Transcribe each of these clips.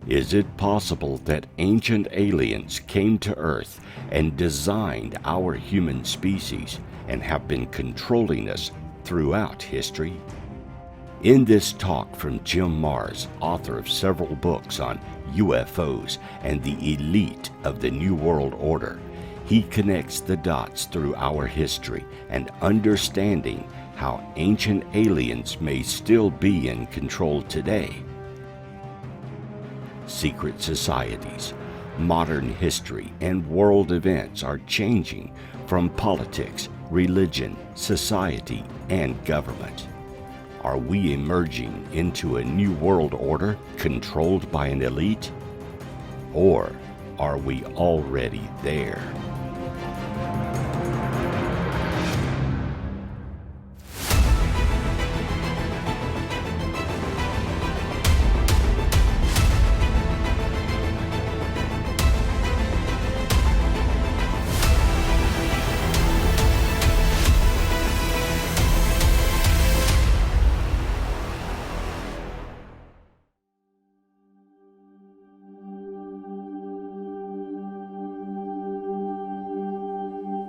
Is it possible that ancient aliens came to Earth and designed our human species and have been controlling us throughout history? In this talk from Jim Marrs, author of several books on UFOs and the elite of the New World Order, he connects the dots through our history and understanding how ancient aliens may still be in control today. Secret societies, modern history, and world events are changing from politics, religion, society, and government. Are we emerging into a new world order controlled by an elite? Or are we already there?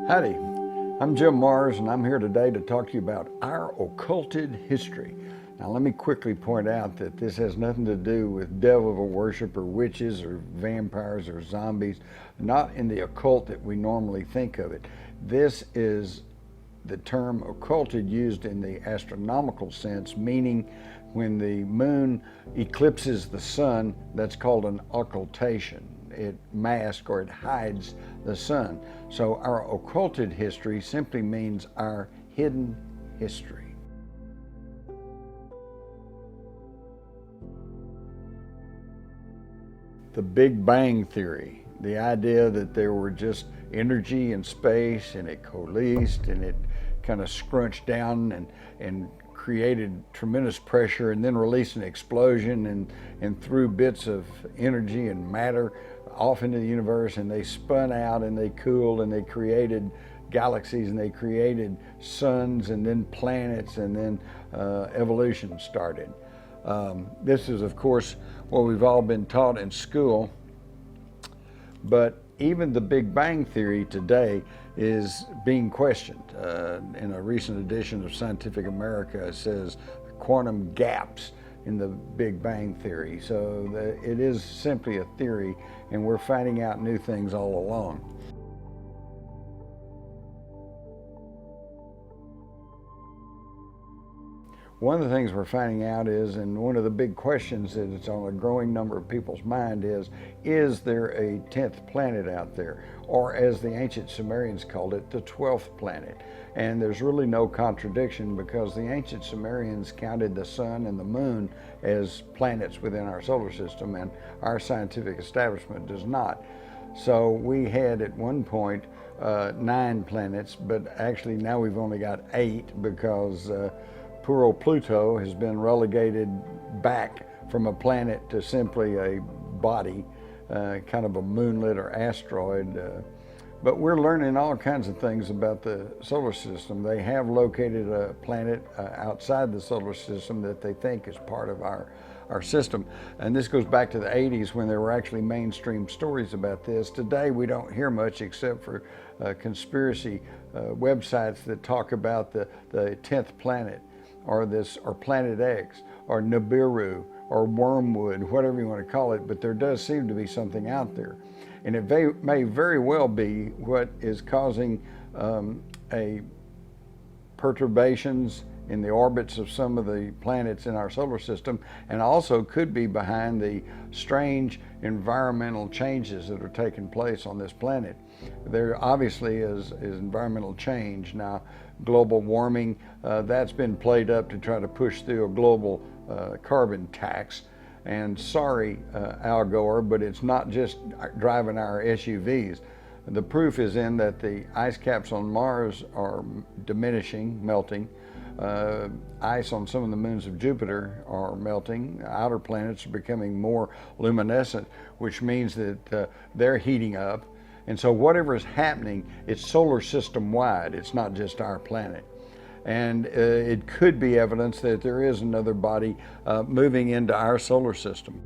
Howdy, I'm Jim Marrs, and I'm here today to talk to you about our occulted history. Now let me quickly point out that this has nothing to do with devil worship or witches or vampires or zombies, not in the occult that we normally think of it. This is the term occulted used in the astronomical sense, meaning when the moon eclipses the sun, that's called an occultation. It masks or it hides the sun. So our occulted history simply means our hidden history. The Big Bang Theory, the idea that there were just energy in space and it coalesced and it kind of scrunched down and created tremendous pressure and then released an explosion and threw bits of energy and matter off into the universe, and they spun out and they cooled and they created galaxies and they created suns and then planets, and then evolution started. This is, of course, what we've all been taught in school, but even the Big Bang Theory today is being questioned. In a recent edition of Scientific America, it says quantum gaps in the Big Bang Theory. So it is simply a theory, and we're finding out new things all along. One of the things we're finding out is, and one of the big questions that's on a growing number of people's mind is there a 10th planet out there? Or as the ancient Sumerians called it, the 12th planet. And there's really no contradiction, because the ancient Sumerians counted the sun and the moon as planets within our solar system, and our scientific establishment does not. So we had at one point 9 planets, but actually now we've only got 8, because poor old Pluto has been relegated back from a planet to simply a body, kind of a moonlet or asteroid. But we're learning all kinds of things about the solar system. They have located a planet outside the solar system that they think is part of our system. And this goes back to the 80s, when there were actually mainstream stories about this. Today we don't hear much except for conspiracy websites that talk about the 10th planet, or Planet X, or Nibiru, or Wormwood, whatever you want to call it, but there does seem to be something out there. And it may very well be what is causing perturbations in the orbits of some of the planets in our solar system, and also could be behind the strange environmental changes that are taking place on this planet. There obviously is environmental change. Now, global warming, that's been played up to try to push through a global carbon tax. And sorry, Al Gore, but it's not just driving our SUVs. The proof is in that the ice caps on Mars are diminishing, melting. Ice on some of the moons of Jupiter are melting. Outer planets are becoming more luminescent, which means that they're heating up. And so whatever is happening, it's solar system wide. It's not just our planet. And it could be evidence that there is another body moving into our solar system.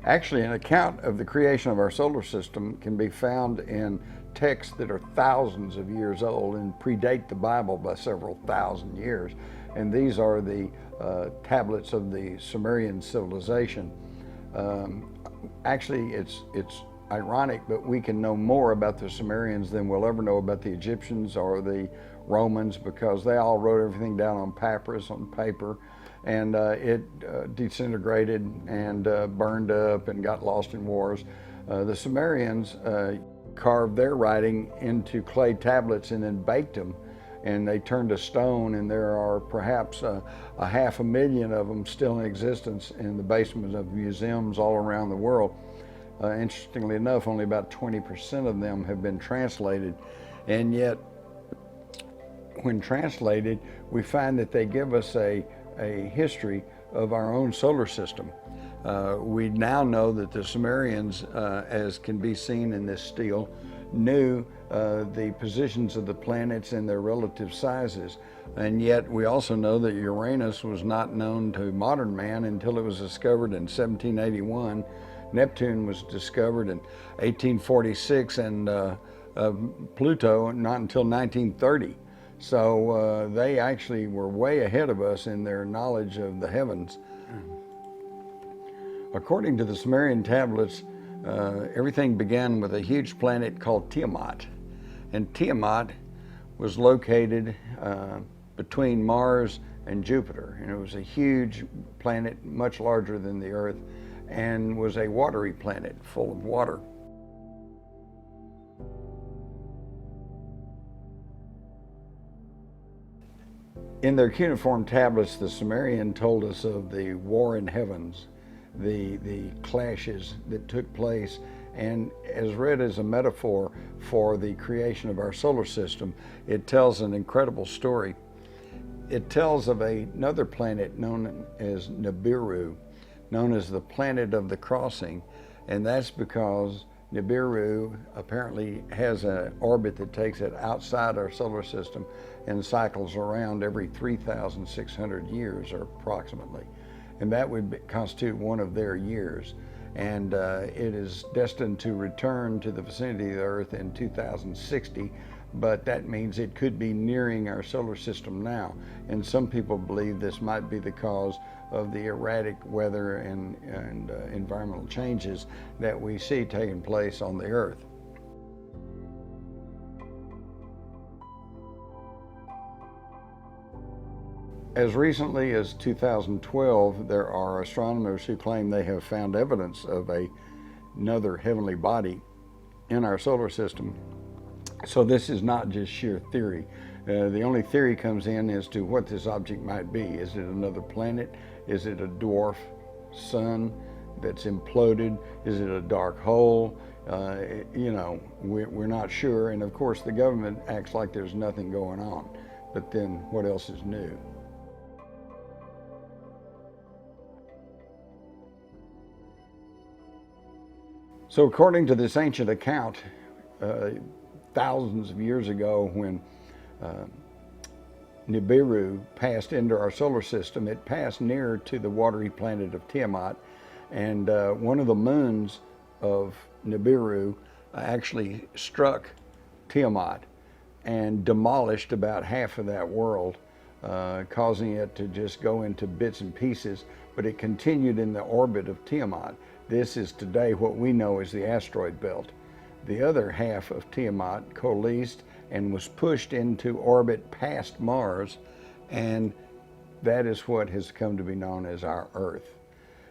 Actually, an account of the creation of our solar system can be found in texts that are thousands of years old and predate the Bible by several thousand years. And these are the tablets of the Sumerian civilization. Actually, it's ironic, but we can know more about the Sumerians than we'll ever know about the Egyptians or the Romans, because they all wrote everything down on papyrus, on paper, and it disintegrated and burned up and got lost in wars. The Sumerians carved their writing into clay tablets and then baked them, and they turned to stone, and there are perhaps a 500,000 of them still in existence in the basements of museums all around the world. Interestingly enough, only about 20% of them have been translated, and yet when translated, we find that they give us a history of our own solar system. We now know that the Sumerians, as can be seen in this stele, knew the positions of the planets and their relative sizes. And yet we also know that Uranus was not known to modern man until it was discovered in 1781. Neptune was discovered in 1846, and Pluto not until 1930. So they actually were way ahead of us in their knowledge of the heavens. According to the Sumerian tablets, everything began with a huge planet called Tiamat. And Tiamat was located between Mars and Jupiter. And it was a huge planet, much larger than the Earth, and was a watery planet full of water. In their cuneiform tablets, the Sumerian told us of the war in heavens, the clashes that took place, and as read as a metaphor for the creation of our solar system, it tells an incredible story. It tells of another planet known as Nibiru, known as the planet of the crossing, and that's because Nibiru apparently has an orbit that takes it outside our solar system and cycles around every 3,600 years, or approximately. And that would constitute one of their years. And it is destined to return to the vicinity of the Earth in 2060, but that means it could be nearing our solar system now. And some people believe this might be the cause of the erratic weather and environmental changes that we see taking place on the Earth. As recently as 2012, there are astronomers who claim they have found evidence of another heavenly body in our solar system. So this is not just sheer theory. The only theory comes in as to what this object might be. Is it another planet? Is it a dwarf sun that's imploded? Is it a dark hole? You know, we're not sure. And of course, the government acts like there's nothing going on. But then what else is new? So according to this ancient account, thousands of years ago, when Nibiru passed into our solar system, it passed near to the watery planet of Tiamat, and one of the moons of Nibiru actually struck Tiamat and demolished about half of that world, causing it to just go into bits and pieces, but it continued in the orbit of Tiamat. This is today what we know as the asteroid belt. The other half of Tiamat coalesced and was pushed into orbit past Mars, and that is what has come to be known as our Earth.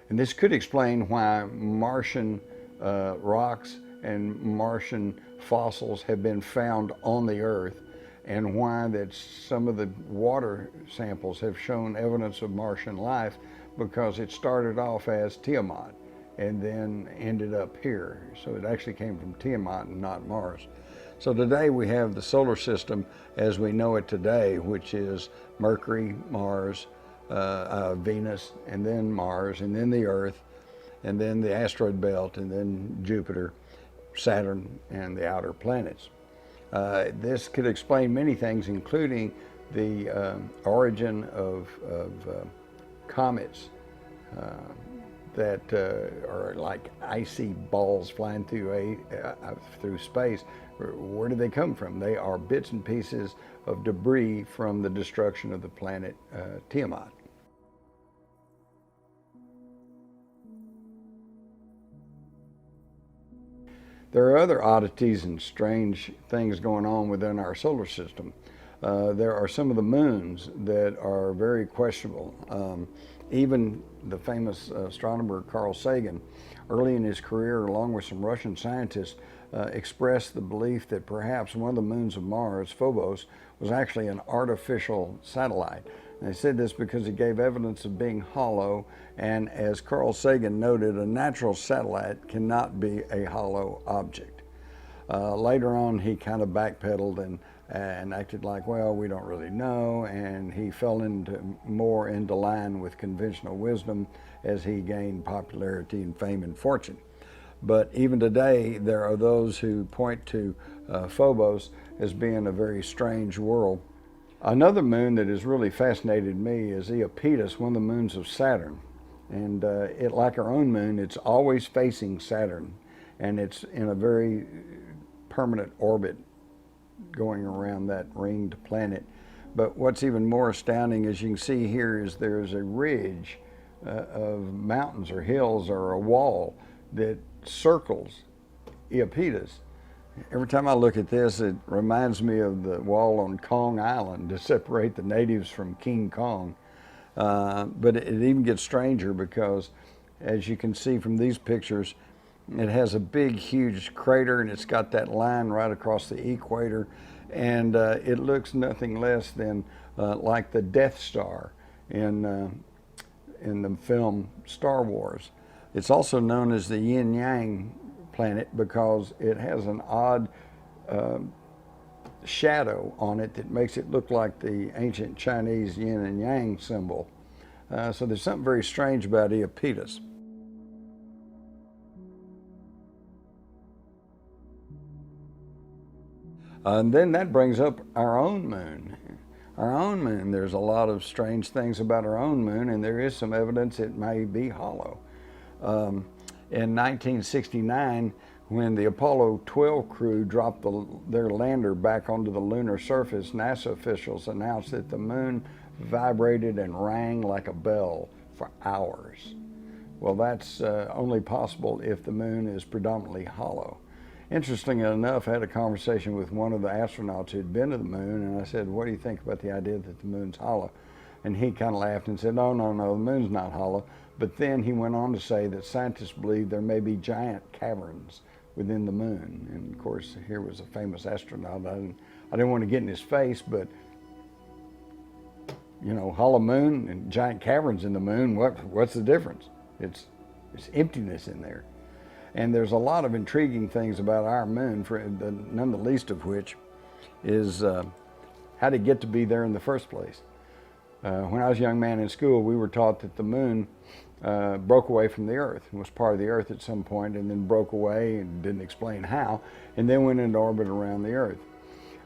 And this could explain why Martian rocks and Martian fossils have been found on the Earth, and why that some of the water samples have shown evidence of Martian life, because it started off as Tiamat and then ended up here. So it actually came from Tiamat and not Mars. So today we have the solar system as we know it today, which is Mercury, Mars, Venus, and then Mars, and then the Earth, and then the asteroid belt, and then Jupiter, Saturn, and the outer planets. This could explain many things, including the origin of comets, that are like icy balls flying through space. Where do they come from? They are bits and pieces of debris from the destruction of the planet Tiamat. There are other oddities and strange things going on within our solar system. There are some of the moons that are very questionable. Even the famous astronomer Carl Sagan, early in his career, along with some Russian scientists, expressed the belief that perhaps one of the moons of Mars, Phobos, was actually an artificial satellite. And they said this because it gave evidence of being hollow, and as Carl Sagan noted, a natural satellite cannot be a hollow object. Later on, he kind of backpedaled and acted like, well, we don't really know, and he fell more into line with conventional wisdom as he gained popularity and fame and fortune. But even today, there are those who point to Phobos as being a very strange world. Another moon that has really fascinated me is Iapetus, one of the moons of Saturn. And like our own moon, it's always facing Saturn, and it's in a very permanent orbit going around that ringed planet. But what's even more astounding, as you can see here, is there's a ridge of mountains or hills or a wall that circles Iapetus. Every time I look at this, it reminds me of the wall on Kong Island to separate the natives from King Kong. But it even gets stranger because, as you can see from these pictures, it has a big, huge crater, and it's got that line right across the equator, and it looks nothing less than like the Death Star in the film Star Wars. It's also known as the Yin-Yang planet because it has an odd shadow on it that makes it look like the ancient Chinese yin and yang symbol. So there's something very strange about Iapetus. And then that brings up our own moon. Our own moon, there's a lot of strange things about our own moon, and there is some evidence it may be hollow. In 1969, when the Apollo 12 crew dropped their lander back onto the lunar surface, NASA officials announced that the moon vibrated and rang like a bell for hours. Well, that's only possible if the moon is predominantly hollow. Interestingly enough, I had a conversation with one of the astronauts who'd been to the moon, and I said, what do you think about the idea that the moon's hollow? And he kind of laughed and said, no, the moon's not hollow. But then he went on to say that scientists believe there may be giant caverns within the moon. And of course, here was a famous astronaut. I didn't want to get in his face, but you know, hollow moon and giant caverns in the moon, what's the difference? It's emptiness in there. And there's a lot of intriguing things about our moon, none the least of which is how to get to be there in the first place. When I was a young man in school, we were taught that the moon broke away from the Earth and was part of the Earth at some point, and then broke away and didn't explain how, and then went into orbit around the Earth.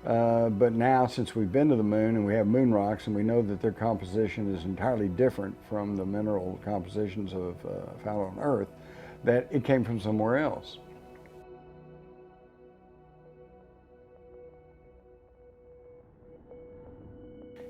But now, since we've been to the moon and we have moon rocks, and we know that their composition is entirely different from the mineral compositions found on Earth, that it came from somewhere else.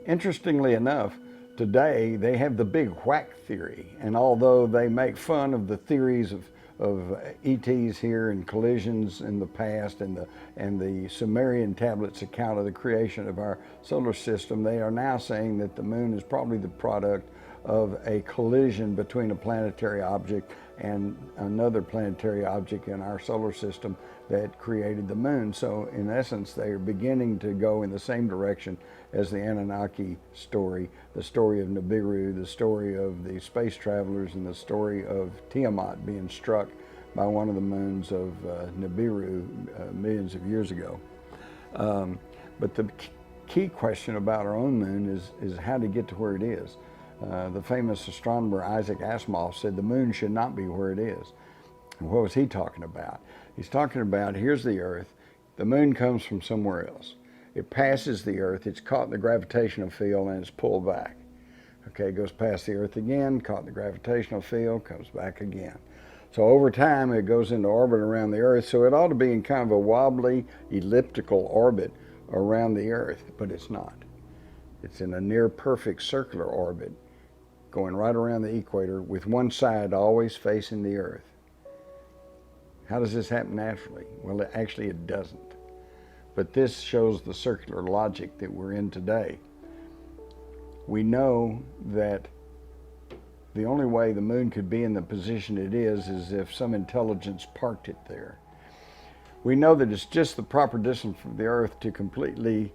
Interestingly enough, today they have the big whack theory, and although they make fun of the theories of ETs here and collisions in the past and the Sumerian tablets account of the creation of our solar system, they are now saying that the moon is probably the product of a collision between a planetary object and another planetary object in our solar system that created the moon. So in essence, they are beginning to go in the same direction as the Anunnaki story, the story of Nibiru, the story of the space travelers, and the story of Tiamat being struck by one of the moons of Nibiru millions of years ago. But the key question about our own moon is how to get to where it is. The famous astronomer Isaac Asimov said the moon should not be where it is. And what was he talking about? He's talking about, here's the Earth, the moon comes from somewhere else. It passes the Earth, it's caught in the gravitational field, and it's pulled back. Okay, it goes past the Earth again, caught the gravitational field, comes back again. So over time, it goes into orbit around the Earth, so it ought to be in kind of a wobbly, elliptical orbit around the Earth, but it's not. It's in a near-perfect circular orbit, going right around the equator, with one side always facing the Earth. How does this happen naturally? Well, actually it doesn't. But this shows the circular logic that we're in today. We know that the only way the moon could be in the position it is if some intelligence parked it there. We know that it's just the proper distance from the Earth to completely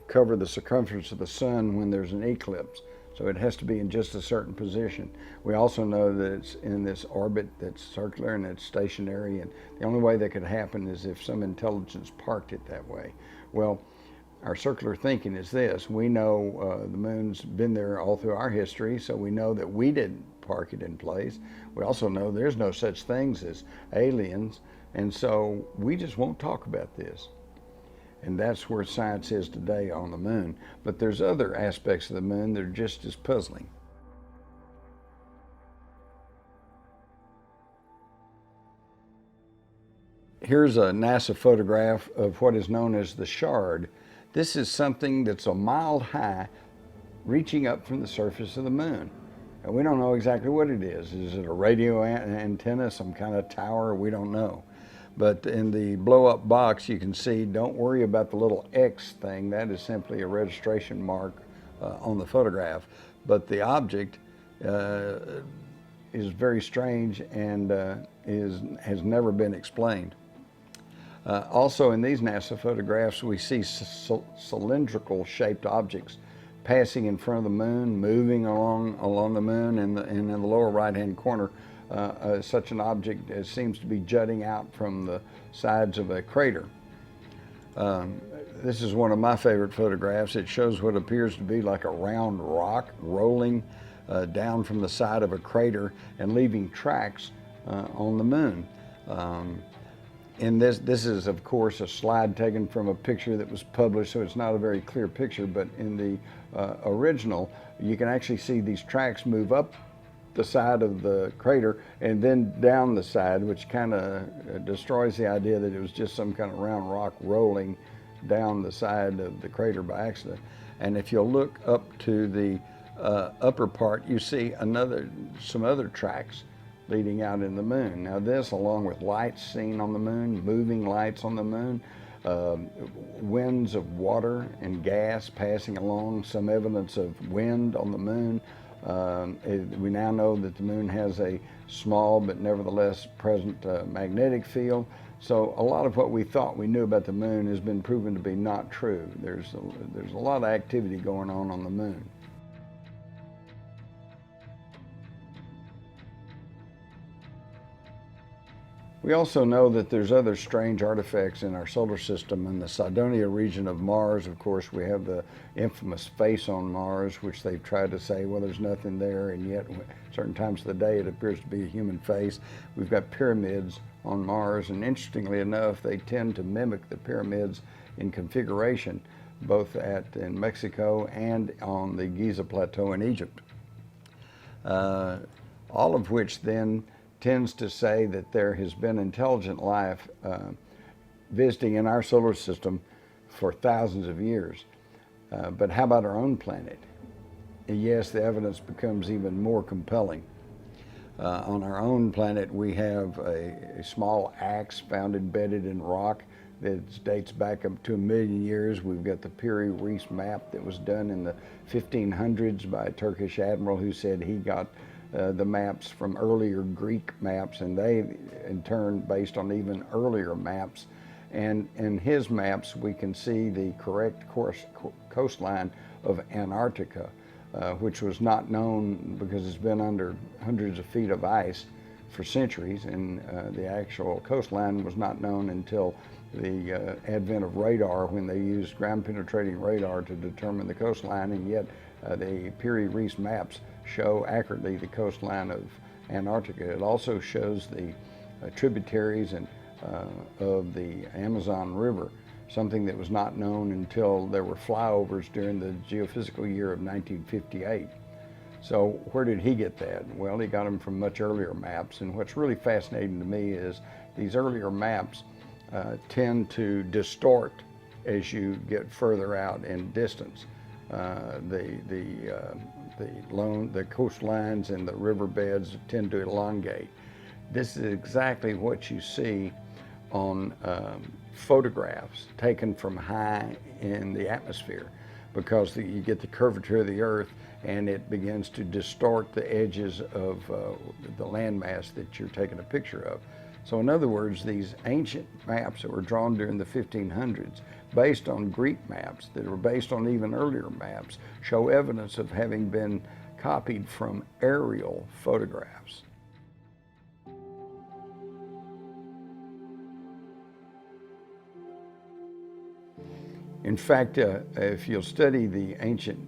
cover the circumference of the sun when there's an eclipse. So it has to be in just a certain position. We also know that it's in this orbit that's circular and it's stationary, and the only way that could happen is if some intelligence parked it that way. Well, our circular thinking is this. We know the moon's been there all through our history, so we know that we didn't park it in place. We also know there's no such things as aliens, and so we just won't talk about this. And that's where science is today on the moon. But there's other aspects of the moon that are just as puzzling. Here's a NASA photograph of what is known as the shard. This is something that's a mile high, reaching up from the surface of the moon. And we don't know exactly what it is. Is it a radio antenna, some kind of tower? We don't know. But in the blow-up box, you can see, don't worry about the little X thing. That is simply a registration mark on the photograph. But the object is very strange and has never been explained. Also, in these NASA photographs, we see cylindrical shaped objects passing in front of the moon, moving along the moon, and in the lower right-hand corner, such an object as seems to be jutting out from the sides of a crater. This is one of my favorite photographs. It shows what appears to be like a round rock rolling down from the side of a crater and leaving tracks on the moon. And this is, of course, a slide taken from a picture that was published, so it's not a very clear picture, but in the original, you can actually see these tracks move up the side of the crater and then down the side, which kind of destroys the idea that it was just some kind of round rock rolling down the side of the crater by accident. And if you'll look up to the upper part, you see some other tracks leading out in the moon. Now this, along with lights seen on the moon, moving lights on the moon, winds of water and gas passing along, some evidence of wind on the moon. We now know that the moon has a small but nevertheless present magnetic field. So a lot of what we thought we knew about the moon has been proven to be not true. There's a lot of activity going on the moon. We also know that there's other strange artifacts in our solar system. In the Cydonia region of Mars, of course, we have the infamous face on Mars, which they've tried to say, well, there's nothing there, and yet certain times of the day it appears to be a human face. We've got pyramids on Mars, and interestingly enough, they tend to mimic the pyramids in configuration, both in Mexico and on the Giza Plateau in Egypt. All of which then tends to say that there has been intelligent life visiting in our solar system for thousands of years. But how about our own planet? And yes, the evidence becomes even more compelling. On our own planet, we have a small axe found embedded in rock that dates back up to 1 million years. We've got the Piri Reis map that was done in the 1500s by a Turkish admiral who said he got the maps from earlier Greek maps, and they in turn based on even earlier maps. And in his maps we can see the correct coastline of Antarctica, which was not known because it's been under hundreds of feet of ice for centuries, and the actual coastline was not known until the advent of radar, when they used ground penetrating radar to determine the coastline, and yet the Piri Reis maps show accurately the coastline of Antarctica. It also shows the tributaries of the Amazon River, something that was not known until there were flyovers during the geophysical year of 1958. So where did he get that? Well, he got them from much earlier maps. And what's really fascinating to me is these earlier maps tend to distort as you get further out in distance. The coastlines and the riverbeds tend to elongate. This is exactly what you see on photographs taken from high in the atmosphere, because you get the curvature of the earth and it begins to distort the edges of the landmass that you're taking a picture of. So in other words, these ancient maps that were drawn during the 1500s, based on Greek maps that were based on even earlier maps, show evidence of having been copied from aerial photographs. In fact, if you'll study the ancient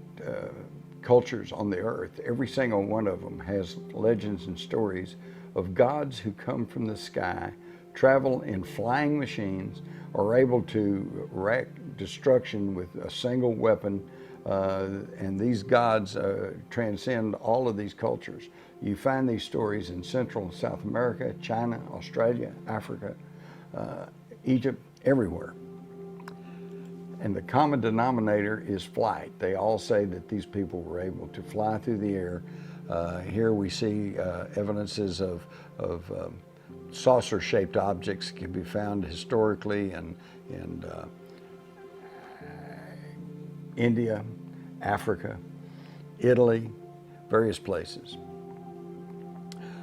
cultures on the earth, every single one of them has legends and stories of gods who come from the sky, travel in flying machines, are able to wreak destruction with a single weapon, and these gods transcend all of these cultures. You find these stories in Central and South America, China, Australia, Africa, Egypt, everywhere. And the common denominator is flight. They all say that these people were able to fly through the air. Here we see evidences of saucer-shaped objects can be found historically in India, Africa, Italy, various places.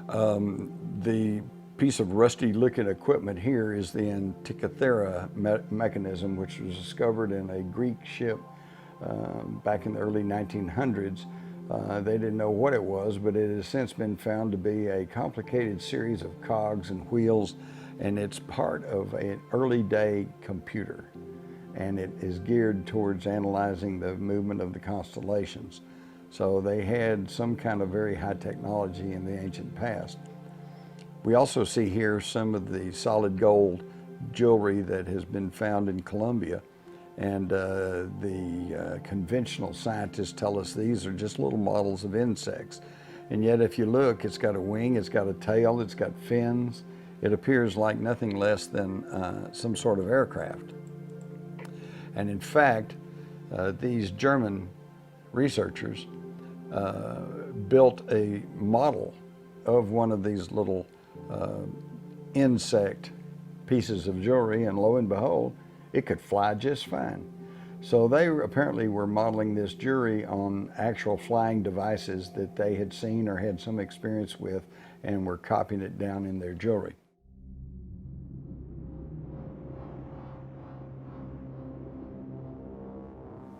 The piece of rusty looking equipment here is the Antikythera mechanism, which was discovered in a Greek ship back in the early 1900s. They didn't know what it was, but it has since been found to be a complicated series of cogs and wheels, and it's part of an early day computer, and it is geared towards analyzing the movement of the constellations. So they had some kind of very high technology in the ancient past. We also see here some of the solid gold jewelry that has been found in Colombia, and the conventional scientists tell us these are just little models of insects. And yet if you look, it's got a wing, it's got a tail, it's got fins. It appears like nothing less than some sort of aircraft. And in fact, these German researchers built a model of one of these little insect pieces of jewelry, and lo and behold, it could fly just fine. So they apparently were modeling this jewelry on actual flying devices that they had seen or had some experience with, and were copying it down in their jewelry.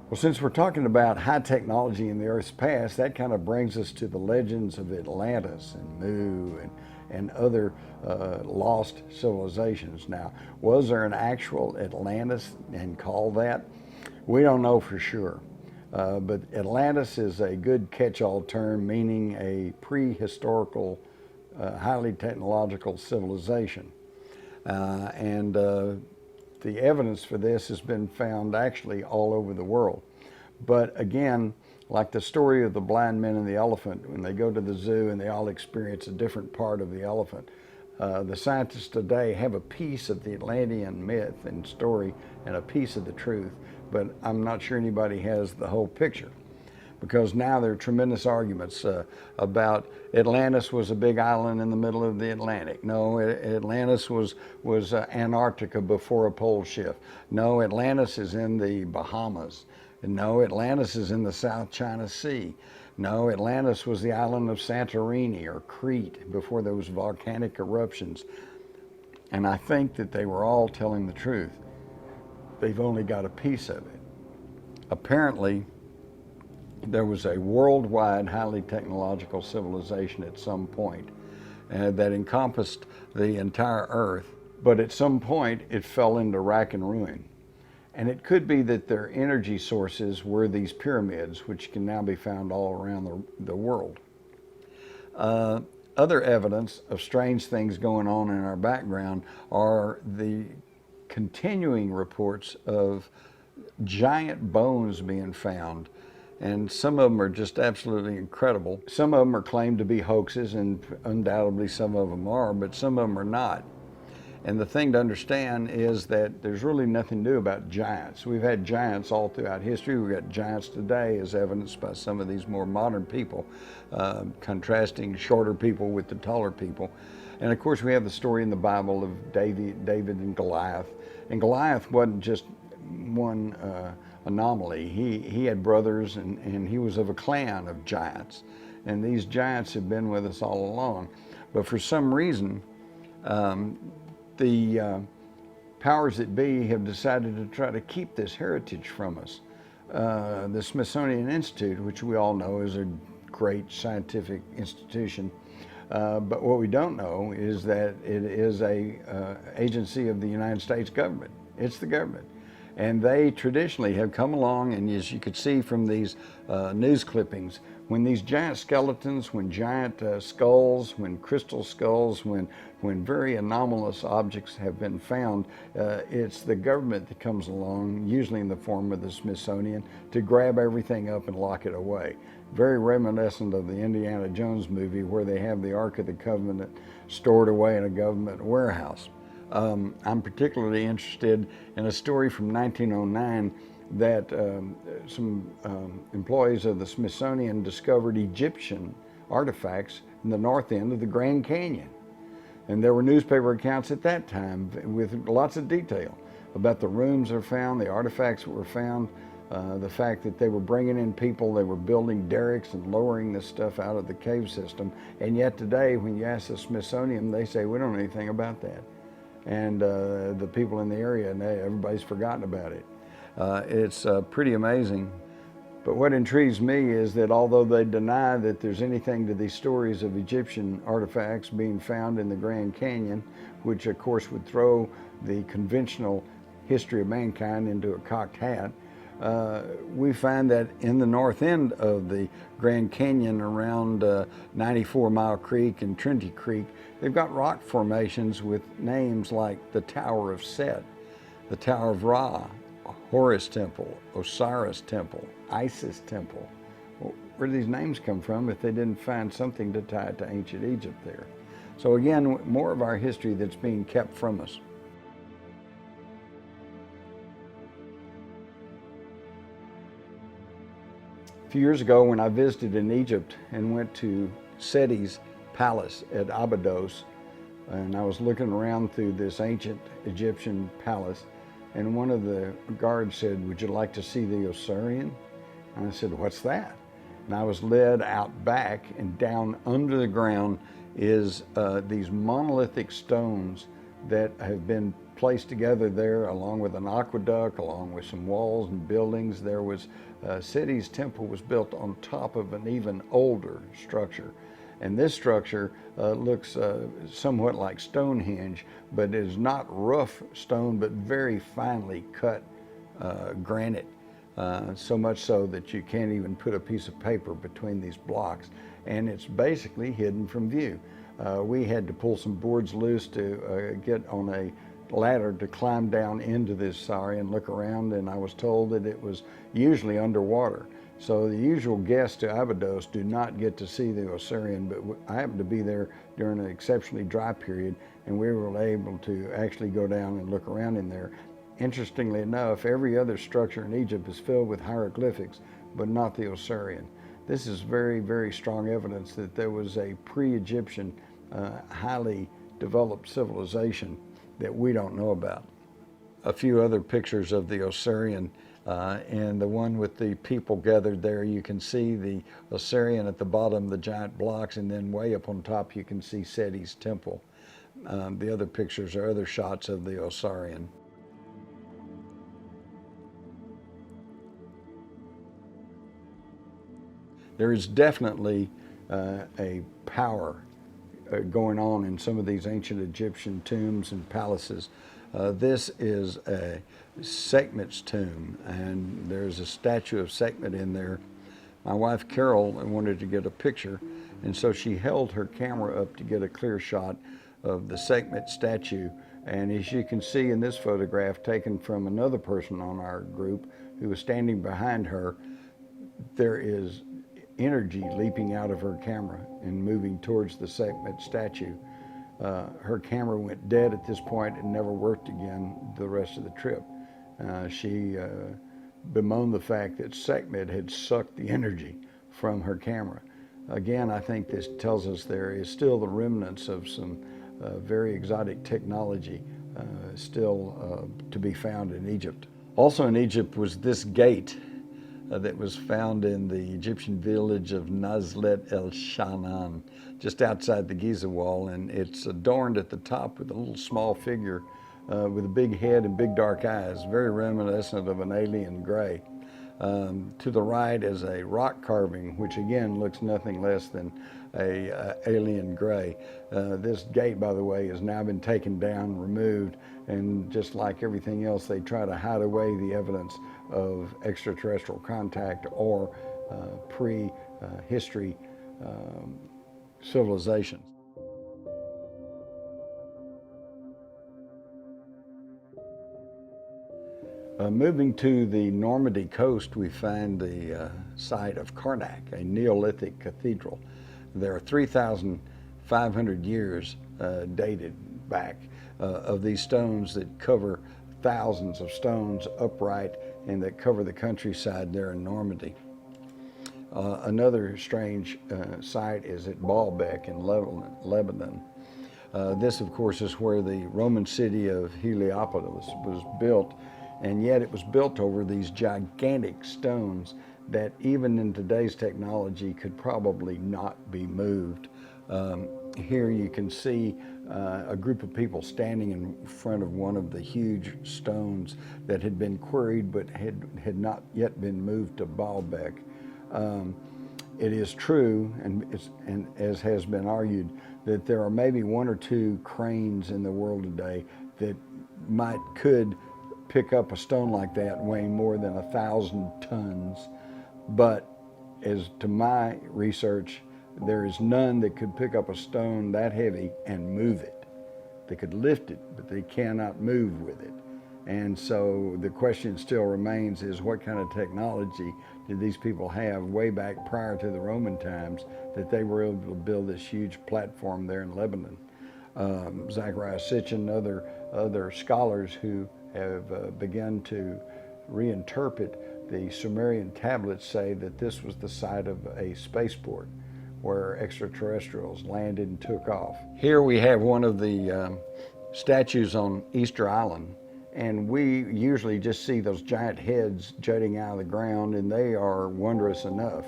Well, since we're talking about high technology in the Earth's past, that kind of brings us to the legends of Atlantis and Mu and other lost civilizations. Now, was there an actual Atlantis and called that? We don't know for sure. But Atlantis is a good catch-all term meaning a prehistorical, highly technological civilization. The evidence for this has been found actually all over the world. But again, like the story of the blind men and the elephant, when they go to the zoo and they all experience a different part of the elephant, the scientists today have a piece of the Atlantean myth and story and a piece of the truth, but I'm not sure anybody has the whole picture, because now there are tremendous arguments about Atlantis was a big island in the middle of the Atlantic. No, Atlantis was Antarctica before a pole shift. No, Atlantis is in the Bahamas. No, Atlantis is in the South China Sea. No, Atlantis was the island of Santorini or Crete before those volcanic eruptions. And I think that they were all telling the truth. They've only got a piece of it. Apparently, there was a worldwide highly technological civilization at some point that encompassed the entire Earth, but at some point it fell into rack and ruin. And it could be that their energy sources were these pyramids, which can now be found all around the world. Other evidence of strange things going on in our background are the continuing reports of giant bones being found And some of them are just absolutely incredible. Some of them are claimed to be hoaxes, and undoubtedly some of them are, but some of them are not. And the thing to understand is that there's really nothing new about giants. We've had giants all throughout history. We've got giants today, as evidenced by some of these more modern people, contrasting shorter people with the taller people. And of course, we have the story in the Bible of David and Goliath. And Goliath wasn't just one anomaly. He had brothers, and he was of a clan of giants. And these giants have been with us all along. But for some reason, the powers that be have decided to try to keep this heritage from us. The Smithsonian Institute, which we all know is a great scientific institution, but what we don't know is that it is a agency of the United States government. It's the government. And they traditionally have come along, and as you could see from these news clippings, when these giant skeletons, when giant skulls, when crystal skulls, when very anomalous objects have been found, it's the government that comes along, usually in the form of the Smithsonian, to grab everything up and lock it away. Very reminiscent of the Indiana Jones movie, where they have the Ark of the Covenant stored away in a government warehouse. I'm particularly interested in a story from 1909 that some employees of the Smithsonian discovered Egyptian artifacts in the north end of the Grand Canyon. And there were newspaper accounts at that time with lots of detail about the rooms that were found, the artifacts that were found, the fact that they were bringing in people, they were building derricks and lowering this stuff out of the cave system. And yet today, when you ask the Smithsonian, they say, we don't know anything about that. And the people in the area, everybody's forgotten about it. It's pretty amazing. But what intrigues me is that although they deny that there's anything to these stories of Egyptian artifacts being found in the Grand Canyon, which of course would throw the conventional history of mankind into a cocked hat, we find that in the north end of the Grand Canyon, around 94 Mile Creek and Trinity Creek, they've got rock formations with names like the Tower of Set, the Tower of Ra, Horus Temple, Osiris Temple, Isis Temple. Well, where do these names come from if they didn't find something to tie it to ancient Egypt there? So again, more of our history that's being kept from us. A few years ago, when I visited in Egypt and went to Seti's palace at Abydos, and I was looking around through this ancient Egyptian palace, and one of the guards said, would you like to see the Osirian? And I said, what's that? And I was led out back, and down under the ground is these monolithic stones that have been placed together there, along with an aqueduct, along with some walls and buildings. There was Seti's temple was built on top of an even older structure. And this structure looks somewhat like Stonehenge, but is not rough stone, but very finely cut granite. So much so that you can't even put a piece of paper between these blocks. And it's basically hidden from view. We had to pull some boards loose to get on a ladder to climb down into this Osirian and look around, and I was told that it was usually underwater. So the usual guests to Abydos do not get to see the Osirian, but I happened to be there during an exceptionally dry period, and we were able to actually go down and look around in there. Interestingly enough, every other structure in Egypt is filled with hieroglyphics, but not the Osirian. This is very, very strong evidence that there was a pre-Egyptian, highly developed civilization that we don't know about. A few other pictures of the Osirian, and the one with the people gathered there, you can see the Osirian at the bottom, the giant blocks, and then way up on top you can see Seti's temple. The other pictures are other shots of the Osirian. There is definitely a power going on in some of these ancient Egyptian tombs and palaces. This is a Sekhmet's tomb, and there's a statue of Sekhmet in there. My wife Carol wanted to get a picture, and so she held her camera up to get a clear shot of the Sekhmet statue. And as you can see in this photograph taken from another person on our group who was standing behind her, there is energy leaping out of her camera and moving towards the Sekhmet statue. Her camera went dead at this point and never worked again the rest of the trip. She bemoaned the fact that Sekhmet had sucked the energy from her camera. Again, I think this tells us there is still the remnants of some very exotic technology still to be found in Egypt. Also in Egypt was this gate that was found in the Egyptian village of Nazlet el Shanan, just outside the Giza wall, and it's adorned at the top with a little small figure with a big head and big dark eyes, very reminiscent of an alien gray. To the right is a rock carving, which again looks nothing less than a alien gray. This gate, by the way, has now been taken down, removed, and just like everything else, they try to hide away the evidence of extraterrestrial contact or pre-history civilizations. Moving to the Normandy coast, we find the site of Karnak, a Neolithic cathedral. There are 3,500 years dated back of these stones that cover thousands of stones upright and that cover the countryside there in Normandy. Another strange site is at Baalbek in Lebanon. This, of course, is where the Roman city of Heliopolis was built, and yet it was built over these gigantic stones that even in today's technology could probably not be moved. Here you can see a group of people standing in front of one of the huge stones that had been quarried but had not yet been moved to Baalbek. It is true, and as has been argued, that there are maybe one or two cranes in the world today that could pick up a stone like that weighing more than 1,000 tons. But as to my research, there is none that could pick up a stone that heavy and move it. They could lift it, but they cannot move with it. And so the question still remains is what kind of technology did these people have way back prior to the Roman times that they were able to build this huge platform there in Lebanon? Zachariah Sitchin and other scholars who have begun to reinterpret the Sumerian tablets say that this was the site of a spaceport where extraterrestrials landed and took off. Here we have one of the statues on Easter Island, and we usually just see those giant heads jutting out of the ground, and they are wondrous enough.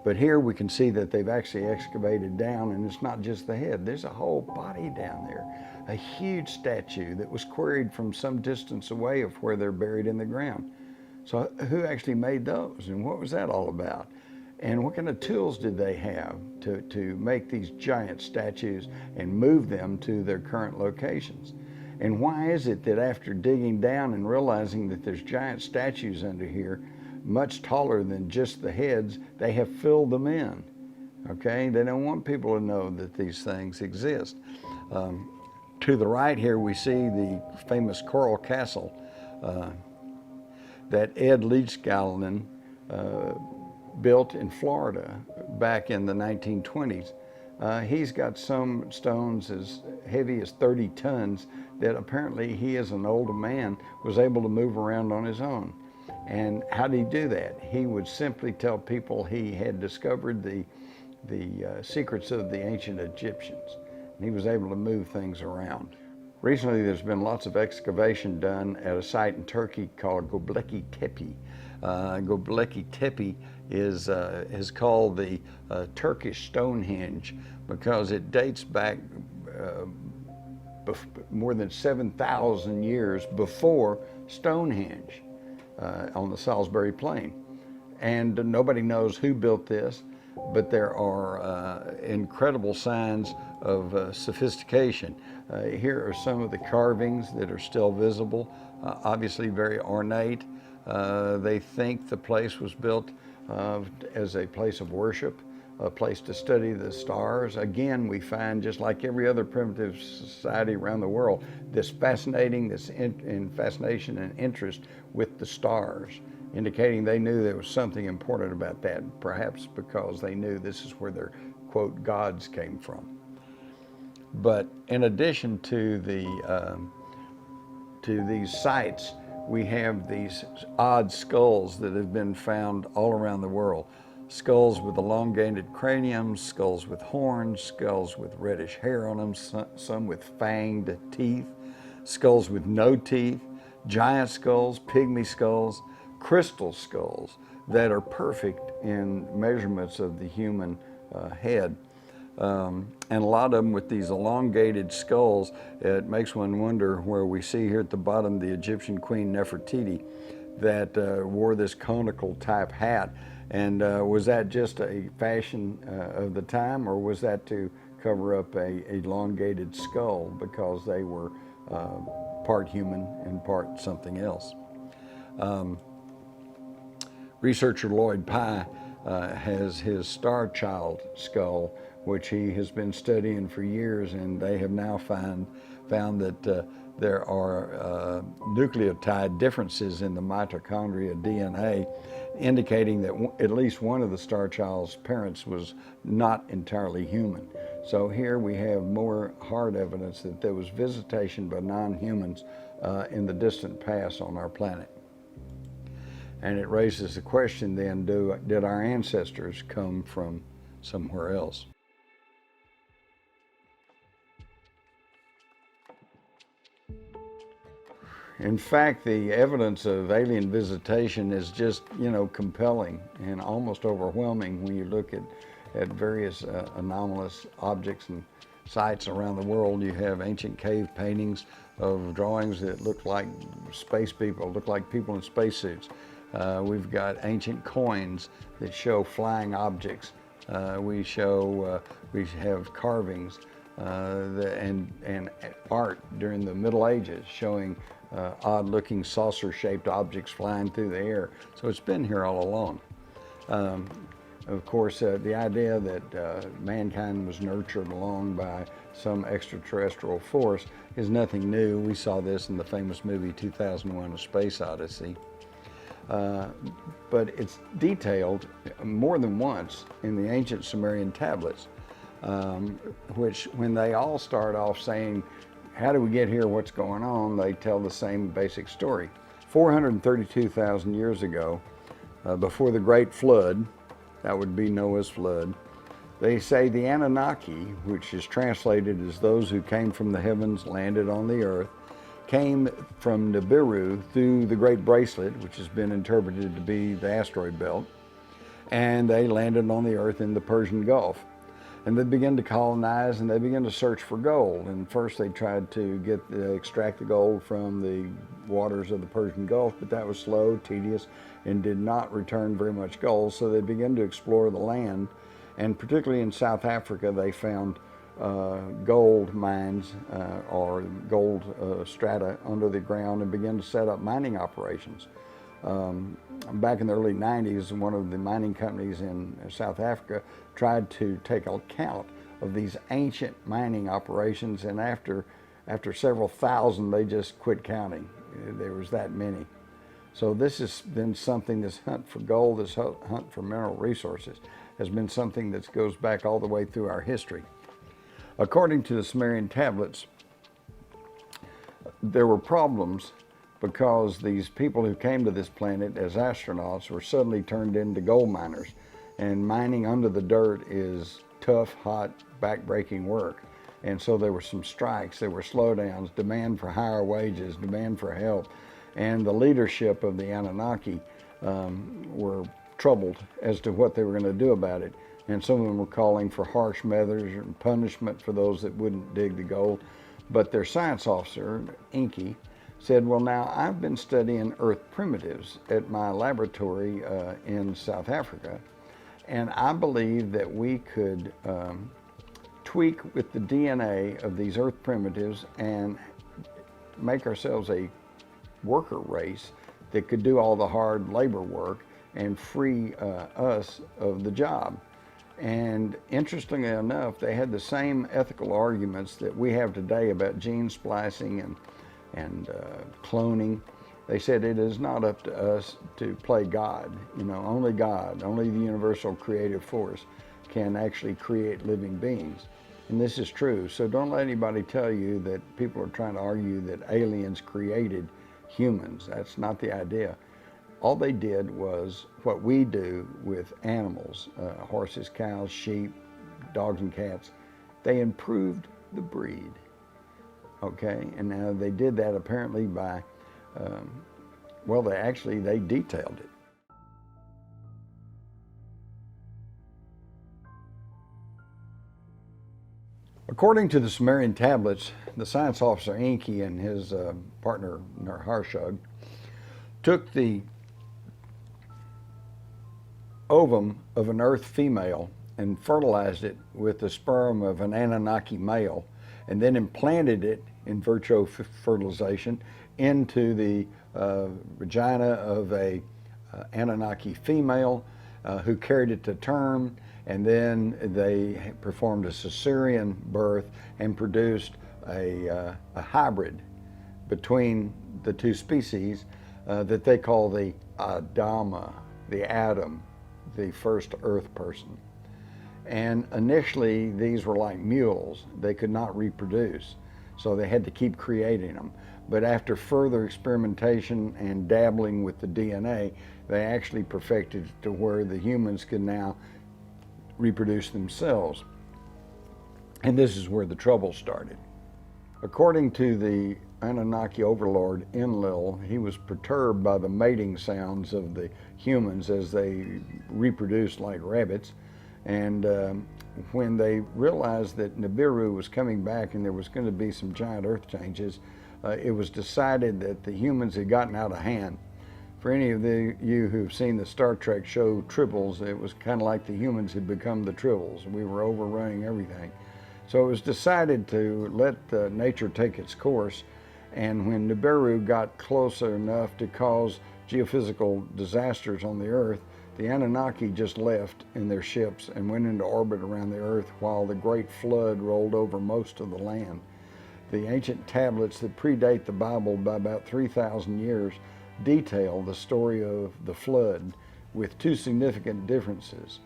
But here we can see that they've actually excavated down, and it's not just the head, there's a whole body down there. A huge statue that was quarried from some distance away of where they're buried in the ground. So who actually made those, and what was that all about? And what kind of tools did they have to make these giant statues and move them to their current locations? And why is it that after digging down and realizing that there's giant statues under here, much taller than just the heads, they have filled them in? Okay, they don't want people to know that these things exist. To the right here, we see the famous Coral Castle that Ed Leedskalnin built in Florida back in the 1920s. He's got some stones as heavy as 30 tons that apparently he, as an older man, was able to move around on his own. And how did he do that? He would simply tell people he had discovered the secrets of the ancient Egyptians. And he was able to move things around. Recently, there's been lots of excavation done at a site in Turkey called Göbekli Tepe. Göbekli Tepe is called the Turkish Stonehenge because it dates back more than 7,000 years before Stonehenge on the Salisbury Plain. And nobody knows who built this, but there are incredible signs of sophistication. Here are some of the carvings that are still visible, obviously very ornate. They think the place was built as a place of worship, a place to study the stars. Again, we find, just like every other primitive society around the world, this fascination and interest with the stars. indicating they knew there was something important about that, perhaps because they knew this is where their, quote, gods came from. But in addition to these sites, we have these odd skulls that have been found all around the world. Skulls with elongated craniums, skulls with horns, skulls with reddish hair on them, some with fanged teeth, skulls with no teeth, giant skulls, pygmy skulls, crystal skulls that are perfect in measurements of the human head. And a lot of them with these elongated skulls. It makes one wonder where we see here at the bottom the Egyptian queen Nefertiti that wore this conical type hat. And was that just a fashion of the time, or was that to cover up a elongated skull because they were part human and part something else? Researcher Lloyd Pye has his Star Child skull, which he has been studying for years, and they have now found that there are nucleotide differences in the mitochondria DNA, indicating that at least one of the Star Child's parents was not entirely human. So here we have more hard evidence that there was visitation by non-humans in the distant past on our planet. And it raises the question then, did our ancestors come from somewhere else? In fact, the evidence of alien visitation is just, compelling and almost overwhelming when you look at various anomalous objects and sites around the world. You have ancient cave paintings of drawings that look like space people, look like people in spacesuits. We've got ancient coins that show flying objects. We have carvings and art during the Middle Ages showing odd-looking saucer-shaped objects flying through the air. So it's been here all along. Of course, the idea that mankind was nurtured along by some extraterrestrial force is nothing new. We saw this in the famous movie 2001: A Space Odyssey. But it's detailed more than once in the ancient Sumerian tablets, which when they all start off saying, how do we get here, what's going on, they tell the same basic story. 432,000 years ago, before the Great Flood, that would be Noah's flood, they say the Anunnaki, which is translated as those who came from the heavens, landed on the earth, came from Nibiru through the Great Bracelet, which has been interpreted to be the asteroid belt, and they landed on the earth in the Persian Gulf. And they began to colonize and they began to search for gold. And first they tried to extract the gold from the waters of the Persian Gulf, but that was slow, tedious, and did not return very much gold. So they began to explore the land, and particularly in South Africa, they found gold mines or gold strata under the ground and began to set up mining operations. Back in the early 90s, one of the mining companies in South Africa tried to take account of these ancient mining operations, and after several thousand, they just quit counting. There was that many. So this has been something, this hunt for gold, this hunt for mineral resources, has been something that goes back all the way through our history. According to the Sumerian tablets, there were problems because these people who came to this planet as astronauts were suddenly turned into gold miners. And mining under the dirt is tough, hot, back-breaking work. And so there were some strikes, there were slowdowns, demand for higher wages, demand for help. And the leadership of the Anunnaki were troubled as to what they were going to do about it. And some of them were calling for harsh measures and punishment for those that wouldn't dig the gold. But their science officer, Enki, said, well, now I've been studying Earth primitives at my laboratory in South Africa, and I believe that we could tweak with the DNA of these Earth primitives and make ourselves a worker race that could do all the hard labor work and free us of the job. And interestingly enough, they had the same ethical arguments that we have today about gene splicing and cloning. They said it is not up to us to play God. Only God, only the universal creative force can actually create living beings. And this is true. So don't let anybody tell you that people are trying to argue that aliens created humans. That's not the idea. All they did was what we do with animals, horses, cows, sheep, dogs and cats. They improved the breed, okay? And now they did that apparently by, they detailed it. According to the Sumerian tablets, the science officer Enki and his partner Harshug took the ovum of an earth female and fertilized it with the sperm of an Anunnaki male, and then implanted it in vitro fertilization into the vagina of a Anunnaki female who carried it to term, and then they performed a cesarean birth and produced a hybrid between the two species that they call the Adama, the Adam, the first earth person. And initially these were like mules. They could not reproduce, so they had to keep creating them. But after further experimentation and dabbling with the DNA, they actually perfected it to where the humans can now reproduce themselves. And this is where the trouble started. According to the Anunnaki overlord Enlil, he was perturbed by the mating sounds of the humans as they reproduced like rabbits. And when they realized that Nibiru was coming back and there was going to be some giant earth changes, it was decided that the humans had gotten out of hand. For any of you who've seen the Star Trek show Tribbles, it was kind of like the humans had become the Tribbles. We were overrunning everything. So it was decided to let nature take its course. And when Nibiru got closer enough to cause geophysical disasters on the Earth, the Anunnaki just left in their ships and went into orbit around the Earth while the Great Flood rolled over most of the land. The ancient tablets that predate the Bible by about 3,000 years detail the story of the flood with two significant differences.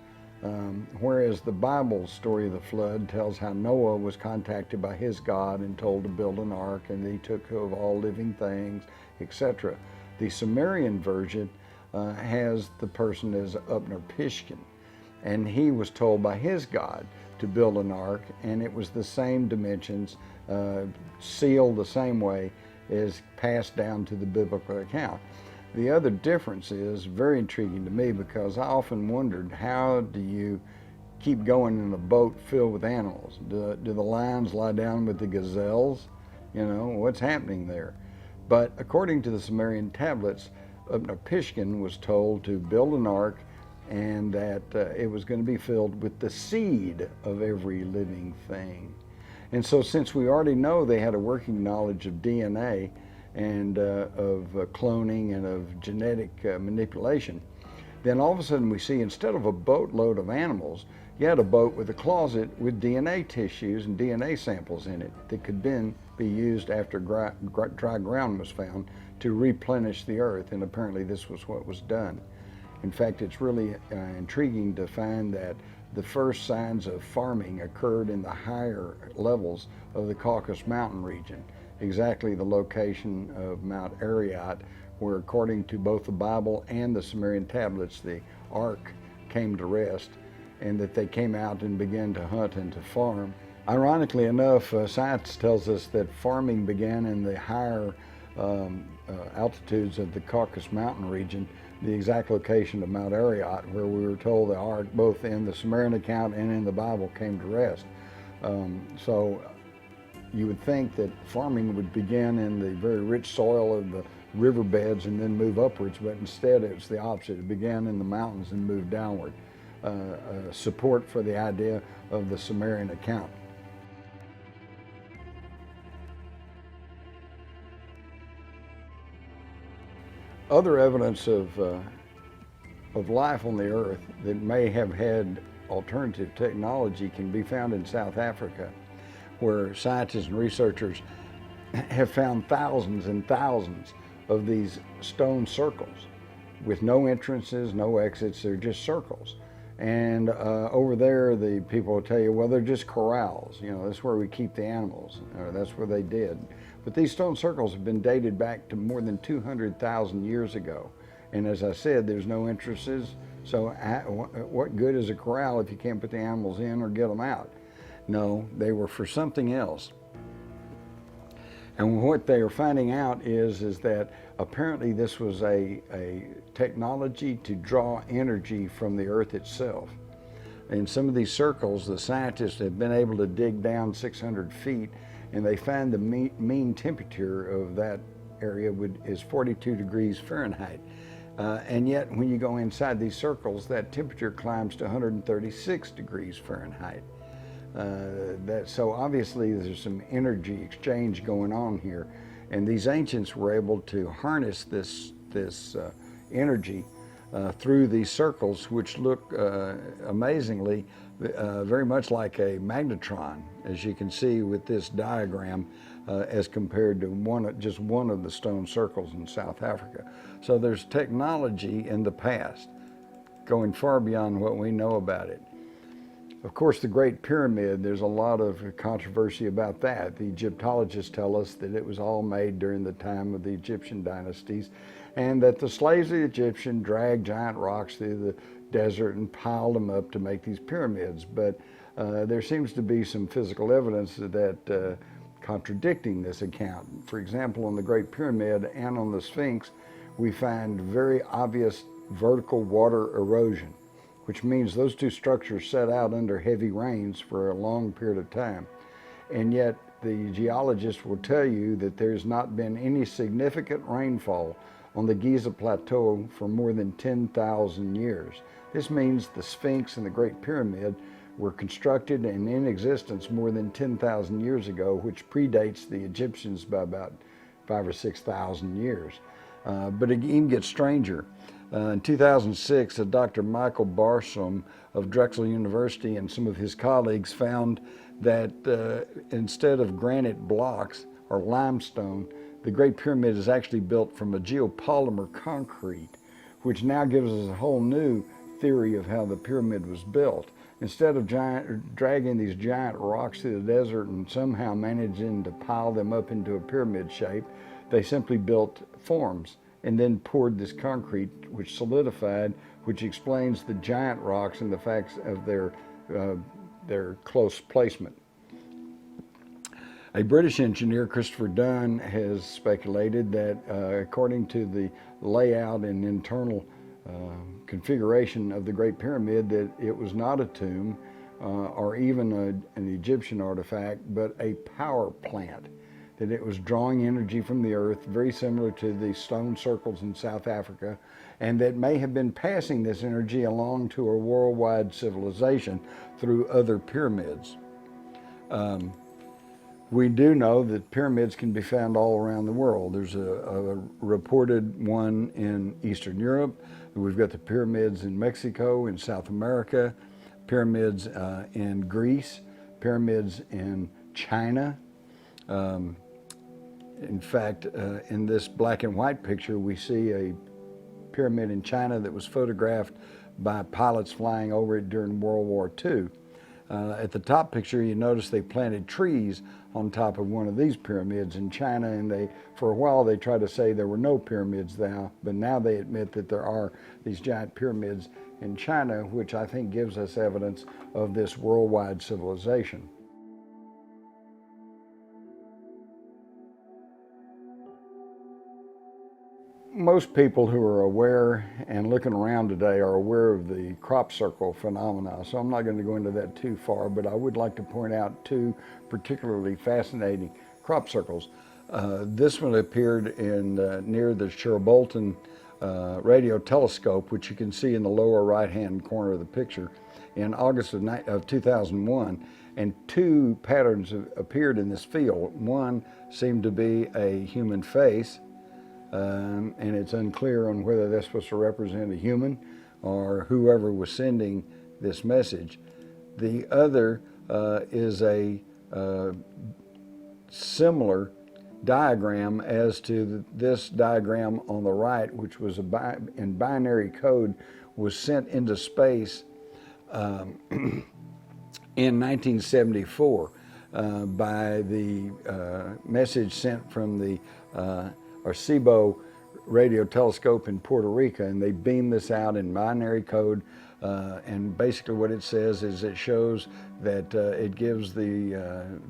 Whereas the Bible's story of the flood tells how Noah was contacted by his God and told to build an ark, and he took of all living things, etc. The Sumerian version has the person as Utnapishtim, and he was told by his God to build an ark, and it was the same dimensions, sealed the same way, is passed down to the biblical account. The other difference is very intriguing to me, because I often wondered, how do you keep going in a boat filled with animals? Do the lions lie down with the gazelles? What's happening there? But according to the Sumerian tablets, Utnapishtim was told to build an ark, and that it was going to be filled with the seed of every living thing. And so since we already know they had a working knowledge of DNA and of cloning and of genetic manipulation, then all of a sudden we see, instead of a boatload of animals, you had a boat with a closet with DNA tissues and DNA samples in it that could then be used after dry ground was found to replenish the earth, and apparently this was what was done. In fact, it's really intriguing to find that the first signs of farming occurred in the higher levels of the Caucasus Mountain region, exactly the location of Mount Ararat, where according to both the Bible and the Sumerian tablets, the ark came to rest, and that they came out and began to hunt and to farm. Ironically enough, science tells us that farming began in the higher altitudes of the Caucasus Mountain region, the exact location of Mount Ararat, where we were told the ark, both in the Sumerian account and in the Bible, came to rest. So you would think that farming would begin in the very rich soil of the riverbeds and then move upwards, but instead it's the opposite. It began in the mountains and moved downward. Support for the idea of the Sumerian account. Other evidence of life on the Earth that may have had alternative technology can be found in South Africa, where scientists and researchers have found thousands and thousands of these stone circles with no entrances, no exits. They're just circles. And over there, the people will tell you, well, they're just corrals. You know, that's where we keep the animals, or that's where they did. But these stone circles have been dated back to more than 200,000 years ago. And as I said, there's no entrances. So what good is a corral if you can't put the animals in or get them out? No, they were for something else. And what they are finding out is that apparently this was a technology to draw energy from the earth itself. In some of these circles, the scientists have been able to dig down 600 feet, and they find the mean temperature of that area is 42 degrees Fahrenheit. And yet, when you go inside these circles, that temperature climbs to 136 degrees Fahrenheit. So obviously there's some energy exchange going on here, and these ancients were able to harness this energy through these circles, which look amazingly very much like a magnetron, as you can see with this diagram, as compared to just one of the stone circles in South Africa. So there's technology in the past going far beyond what we know about it. Of course, the Great Pyramid, there's a lot of controversy about that. The Egyptologists tell us that it was all made during the time of the Egyptian dynasties, and that the slaves of the Egyptians dragged giant rocks through the desert and piled them up to make these pyramids. But there seems to be some physical evidence that contradicting this account. For example, on the Great Pyramid and on the Sphinx, we find very obvious vertical water erosion, which means those two structures set out under heavy rains for a long period of time. And yet the geologists will tell you that there's not been any significant rainfall on the Giza Plateau for more than 10,000 years. This means the Sphinx and the Great Pyramid were constructed and in existence more than 10,000 years ago, which predates the Egyptians by about 5,000 or 6,000 years. But it even gets stranger. In 2006, Dr. Michael Barsham of Drexel University and some of his colleagues found that instead of granite blocks or limestone, the Great Pyramid is actually built from a geopolymer concrete, which now gives us a whole new theory of how the pyramid was built. Instead of dragging these giant rocks through the desert and somehow managing to pile them up into a pyramid shape, they simply built forms and then poured this concrete, which solidified, which explains the giant rocks and the facts of their close placement. A British engineer, Christopher Dunn, has speculated that according to the layout and internal configuration of the Great Pyramid, that it was not a tomb or even an Egyptian artifact, but a power plant, that it was drawing energy from the earth, very similar to the stone circles in South Africa, and that may have been passing this energy along to a worldwide civilization through other pyramids. We do know that pyramids can be found all around the world. There's a reported one in Eastern Europe. We've got the pyramids in Mexico, in South America, pyramids in Greece, pyramids in China. In fact, in this black and white picture, we see a pyramid in China that was photographed by pilots flying over it during World War II. At the top picture, you notice they planted trees on top of one of these pyramids in China, and for a while they tried to say there were no pyramids now, but now they admit that there are these giant pyramids in China, which I think gives us evidence of this worldwide civilization. Most people who are aware and looking around today are aware of the crop circle phenomena, so I'm not going to go into that too far, but I would like to point out two particularly fascinating crop circles. This one appeared near the Shirbolton radio telescope, which you can see in the lower right-hand corner of the picture, in August of 2001, and two patterns appeared in this field. One seemed to be a human face, and it's unclear on whether that's supposed to represent a human or whoever was sending this message. The other is a similar diagram as to this diagram on the right, which was in binary code, was sent into space in 1974 by the message sent from the Arecibo radio telescope in Puerto Rico, and they beamed this out in binary code. And basically what it says is it shows that it gives the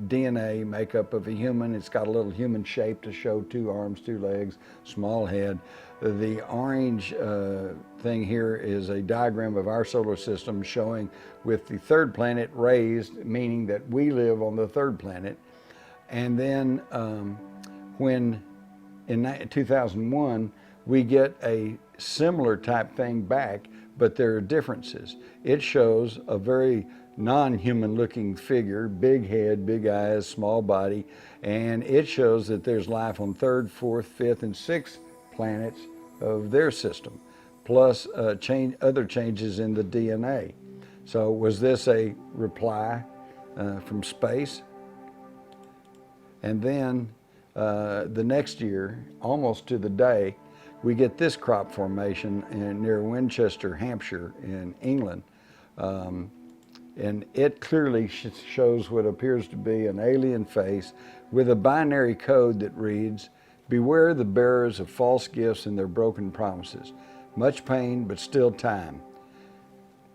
DNA makeup of a human. It's got a little human shape to show 2 arms, 2 legs, small head. The orange thing here is a diagram of our solar system showing with the 3rd planet raised, meaning that we live on the 3rd planet. And then when in 2001, we get a similar type thing back, but there are differences. It shows a very non-human looking figure, big head, big eyes, small body, and it shows that there's life on 3rd, 4th, 5th, and 6th planets of their system, plus other changes in the DNA. So was this a reply from space? And then the next year, almost to the day, we get this crop formation near Winchester, Hampshire in England. And it clearly shows what appears to be an alien face with a binary code that reads, "Beware the bearers of false gifts and their broken promises. Much pain, but still time."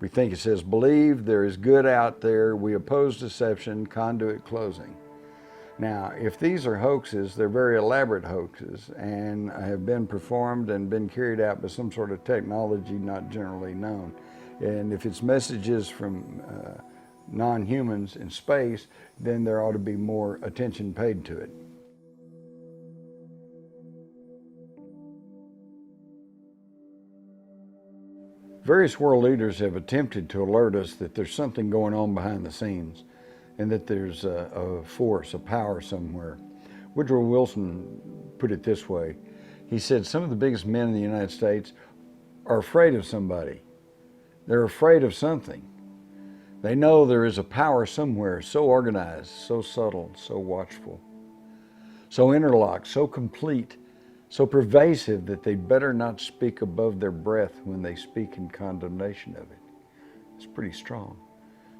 We think it says, "Believe there is good out there. We oppose deception, conduit closing." Now, if these are hoaxes, they're very elaborate hoaxes and have been performed and been carried out by some sort of technology not generally known. And if it's messages from non-humans in space, then there ought to be more attention paid to it. Various world leaders have attempted to alert us that there's something going on behind the scenes, and that there's a force, a power somewhere. Woodrow Wilson put it this way. He said, some of the biggest men in the United States are afraid of somebody. They're afraid of something. They know there is a power somewhere, so organized, so subtle, so watchful, so interlocked, so complete, so pervasive that they better not speak above their breath when they speak in condemnation of it. It's pretty strong.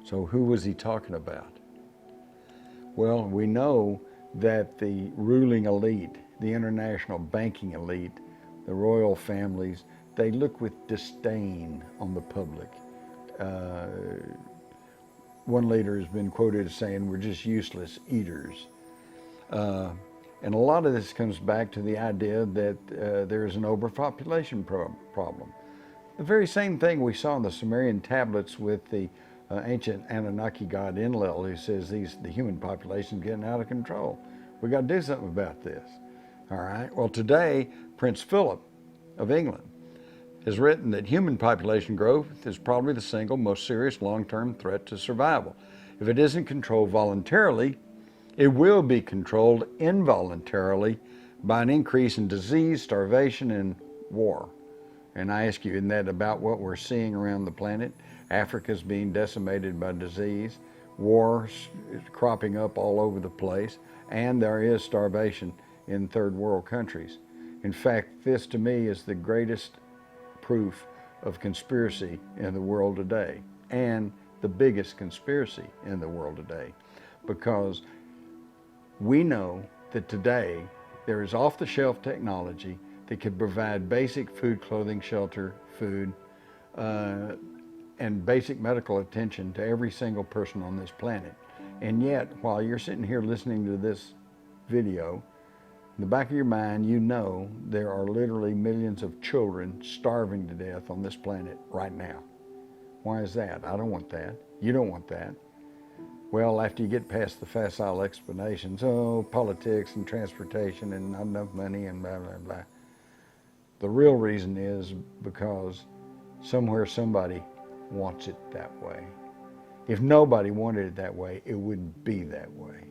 So who was he talking about? Well, we know that the ruling elite, the international banking elite, the royal families, they look with disdain on the public. One leader has been quoted as saying, "We're just useless eaters." And a lot of this comes back to the idea that there is an overpopulation problem. The very same thing we saw in the Sumerian tablets with the ancient Anunnaki god Enlil, who says the human population is getting out of control. We got to do something about this. All right. Well, today, Prince Philip of England has written that human population growth is probably the single most serious long-term threat to survival. If it isn't controlled voluntarily, it will be controlled involuntarily by an increase in disease, starvation, and war. And I ask you, isn't that about what we're seeing around the planet? Africa's being decimated by disease, wars cropping up all over the place, and there is starvation in 3rd world countries. In fact, this to me is the greatest proof of conspiracy in the world today, and the biggest conspiracy in the world today, because we know that today there is off-the-shelf technology that can provide basic food, clothing, shelter, food, and basic medical attention to every single person on this planet. And yet, while you're sitting here listening to this video, in the back of your mind, you know there are literally millions of children starving to death on this planet right now. Why is that? I don't want that. You don't want that. Well, after you get past the facile explanations, politics and transportation and not enough money and blah, blah, blah. The real reason is because somewhere somebody wants it that way. If nobody wanted it that way, it wouldn't be that way.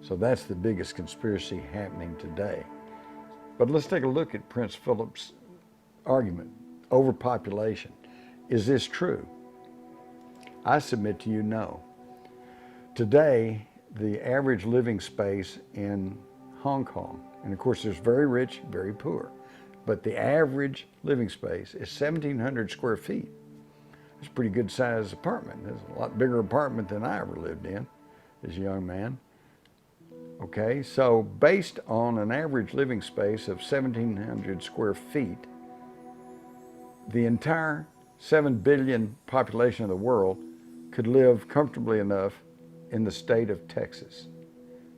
So that's the biggest conspiracy happening today. But let's take a look at Prince Philip's argument. Overpopulation. Is this true? I submit to you, no. Today, the average living space in Hong Kong. And of course, there's very rich, very poor. But the average living space is 1,700 square feet. It's a pretty good sized apartment. It's a lot bigger apartment than I ever lived in as a young man. Okay, so based on an average living space of 1,700 square feet, the entire 7 billion population of the world could live comfortably enough in the state of Texas.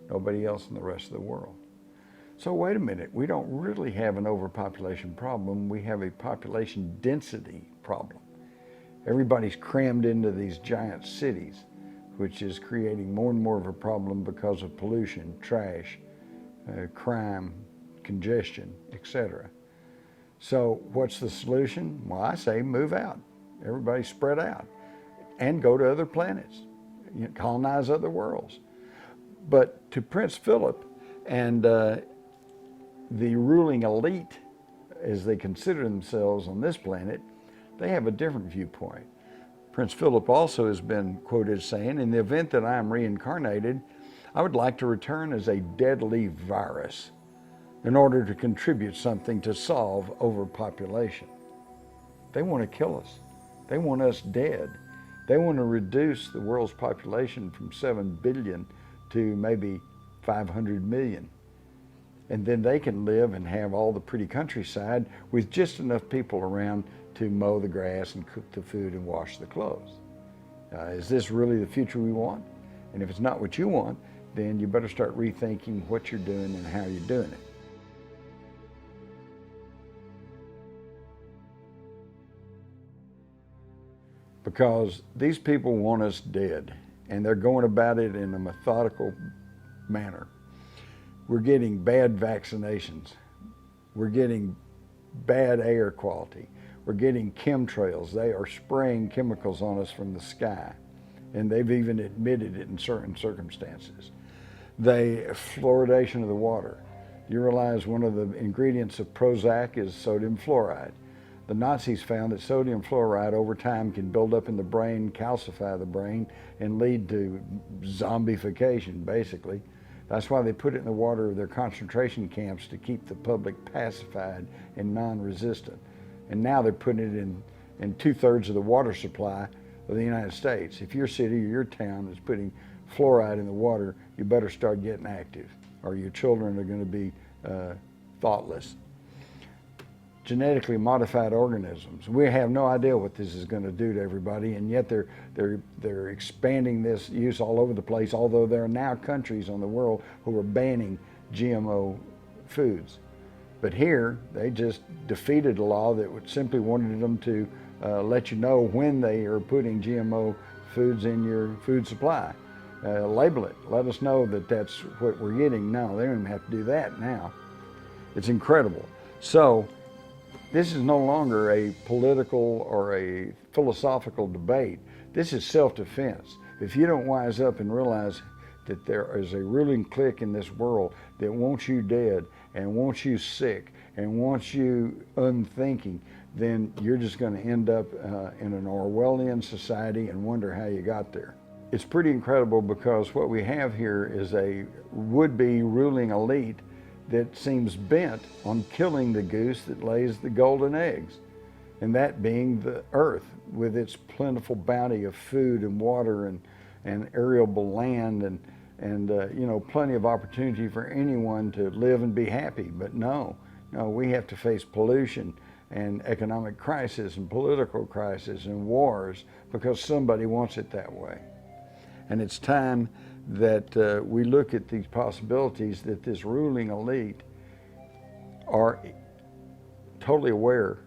Nobody else in the rest of the world. So wait a minute, we don't really have an overpopulation problem, we have a population density problem. Everybody's crammed into these giant cities, which is creating more and more of a problem because of pollution, trash, crime, congestion, etc. So what's the solution? Well, I say move out. Everybody spread out and go to other planets, colonize other worlds. But to Prince Philip and the ruling elite, as they consider themselves on this planet, they have a different viewpoint. Prince Philip also has been quoted saying, in the event that I am reincarnated, I would like to return as a deadly virus in order to contribute something to solve overpopulation. They want to kill us. They want us dead. They want to reduce the world's population from 7 billion to maybe 500 million. And then they can live and have all the pretty countryside with just enough people around to mow the grass and cook the food and wash the clothes. Is this really the future we want? And if it's not what you want, then you better start rethinking what you're doing and how you're doing it. Because these people want us dead, and they're going about it in a methodical manner. We're getting bad vaccinations. We're getting bad air quality. We're getting chemtrails. They are spraying chemicals on us from the sky, and they've even admitted it in certain circumstances. The fluoridation of the water. You realize one of the ingredients of Prozac is sodium fluoride. The Nazis found that sodium fluoride over time can build up in the brain, calcify the brain, and lead to zombification, basically. That's why they put it in the water of their concentration camps to keep the public pacified and non-resistant. And now they're putting it in 2/3 of the water supply of the United States. If your city or your town is putting fluoride in the water, you better start getting active, or your children are going to be thoughtless. Genetically modified organisms. We have no idea what this is going to do to everybody, and yet they're expanding this use all over the place, although there are now countries on the world who are banning GMO foods. But here, they just defeated a law that simply wanted them to let you know when they are putting GMO foods in your food supply. Label it. Let us know that that's what we're getting. No, they don't even have to do that now. It's incredible. So, this is no longer a political or a philosophical debate. This is self-defense. If you don't wise up and realize that there is a ruling clique in this world that wants you dead and wants you sick and wants you unthinking, then you're just going to end up in an Orwellian society and wonder how you got there. It's pretty incredible because what we have here is a would-be ruling elite that seems bent on killing the goose that lays the golden eggs, and that being the earth with its plentiful bounty of food and water and arable land and plenty of opportunity for anyone to live and be happy. But no, we have to face pollution and economic crisis and political crisis and wars because somebody wants it that way. And it's time that we look at these possibilities that this ruling elite are totally aware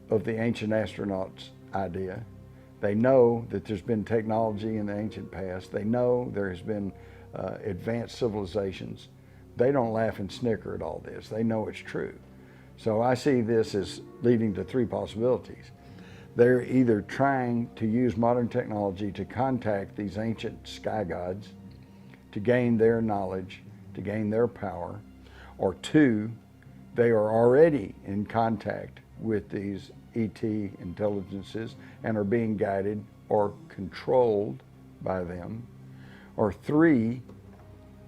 of the ancient astronauts idea. They know that there's been technology in the ancient past. They know there has been advanced civilizations. They don't laugh and snicker at all this. They know it's true. So I see this as leading to three possibilities. They're either trying to use modern technology to contact these ancient sky gods, to gain their knowledge, to gain their power, or two, they are already in contact with these ET intelligences and are being guided or controlled by them, or three,